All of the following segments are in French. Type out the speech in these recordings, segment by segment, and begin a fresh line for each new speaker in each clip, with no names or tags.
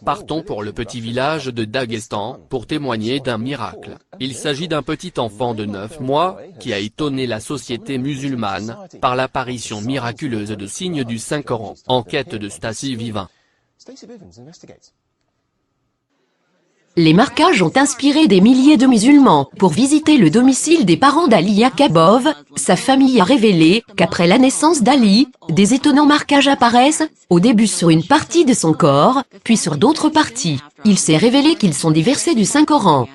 Partons pour le petit village de Daghestan, pour témoigner d'un miracle. Il s'agit d'un petit enfant de 9 mois, qui a étonné la société musulmane, par l'apparition miraculeuse de signes du Saint-Coran. Enquête de Stacy Vivin.
Les marquages ont inspiré des milliers de musulmans. Pour visiter le domicile des parents d'Ali Yaakobov, sa famille a révélé qu'après la naissance d'Ali, des étonnants marquages apparaissent, au début sur une partie de son corps, puis sur d'autres parties. Il s'est révélé qu'ils sont des versets du Saint-Coran.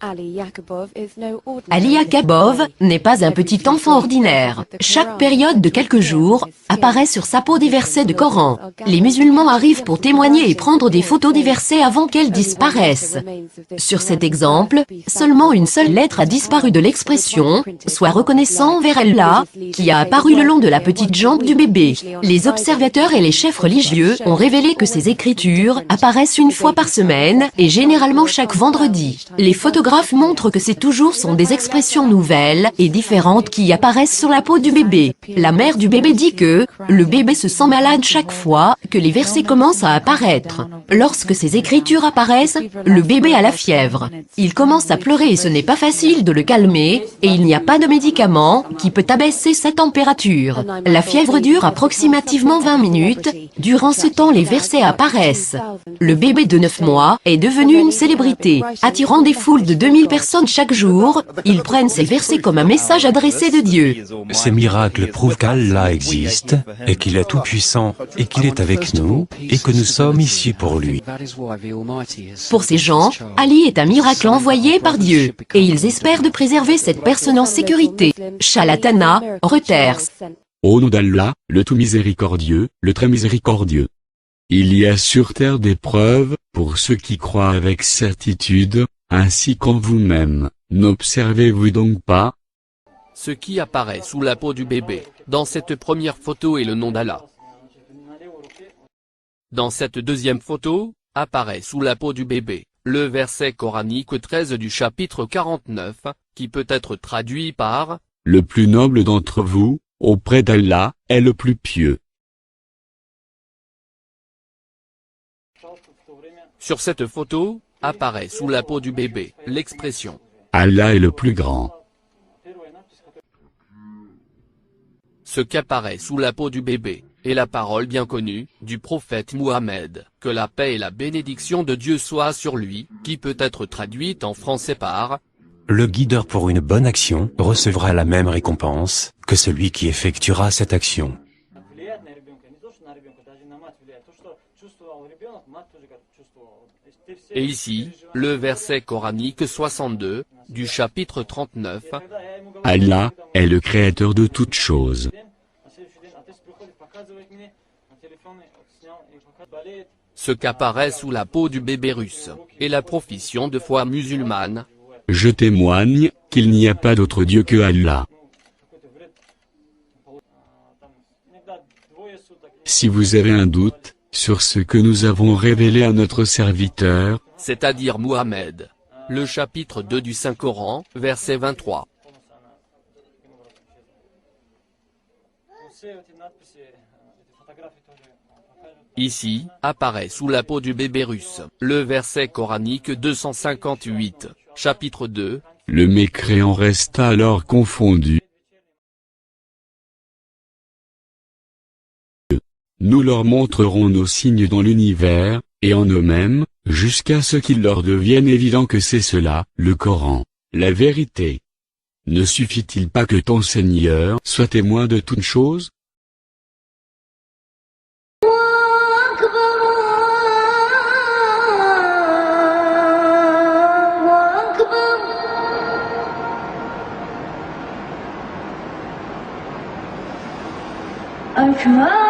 Ali Yaakobov n'est pas un petit enfant ordinaire. Chaque période de quelques jours, apparaît sur sa peau des versets de Coran. Les musulmans arrivent pour témoigner et prendre des photos des versets avant qu'elles disparaissent. Sur cet exemple, seulement une seule lettre a disparu de l'expression « Sois reconnaissant envers Allah » qui a apparu le long de la petite jambe du bébé. Les observateurs et les chefs religieux ont révélé que ces écritures apparaissent une fois par semaine et généralement chaque vendredi. Les photographes montrent que c'est toujours sont des expressions nouvelles et différentes qui apparaissent sur la peau du bébé. La mère du bébé dit que le bébé se sent malade chaque fois que les versets commencent à apparaître. Lorsque ces écritures apparaissent, le bébé a la fièvre. Il commence à pleurer et ce n'est pas facile de le calmer, et il n'y a pas de médicament qui peut abaisser sa température. La fièvre dure approximativement 20 minutes. Durant ce temps, les versets apparaissent. Le bébé de 9 mois est devenu une célébrité, attirant des foules de 2000 personnes chaque jour. Ils prennent ces versets comme un message adressé de Dieu.
Ces miracles prouvent qu'Allah existe, et qu'il est tout-puissant, et qu'il est avec nous, et que nous sommes ici pour lui.
Pour ces gens, Ali est un miracle envoyé par Dieu, et ils espèrent de préserver cette personne en sécurité. Shalatana, Reuters.
Au nom d'Allah, le tout miséricordieux, le très miséricordieux. Il y a sur terre des preuves, pour ceux qui croient avec certitude, ainsi qu'en vous-même. N'observez-vous donc pas?
Ce qui apparaît sous la peau du bébé, dans cette première photo est le nom d'Allah. Dans cette deuxième photo, apparaît sous la peau du bébé, le verset coranique 13 du chapitre 49, qui peut être traduit par «
Le plus noble d'entre vous, auprès d'Allah, est le plus pieux. »
Sur cette photo, apparaît sous la peau du bébé, l'expression
« Allah est le plus grand. »
Ce qu'apparaît sous la peau du bébé, est la parole bien connue, du prophète Mohammed, que la paix et la bénédiction de Dieu soient sur lui, qui peut être traduite en français par «
Le guideur pour une bonne action recevra la même récompense que celui qui effectuera cette action. »
Et ici, le verset coranique 62, du chapitre 39.
Allah est le créateur de toutes choses.
Ce qu'apparaît sous la peau du bébé russe, est la profession de foi musulmane.
Je témoigne qu'il n'y a pas d'autre Dieu que Allah. Si vous avez un doute sur ce que nous avons révélé à notre serviteur,
c'est-à-dire Mohammed, le chapitre 2 du Saint-Coran, verset 23. Ici, apparaît sous la peau du bébé russe, le verset coranique 258, chapitre 2.
Le mécréant resta alors confondu. Nous leur montrerons nos signes dans l'univers, et en eux-mêmes, jusqu'à ce qu'il leur devienne évident que c'est cela, le Coran, la vérité. Ne suffit-il pas que ton Seigneur soit témoin de toutes choses?
أكبر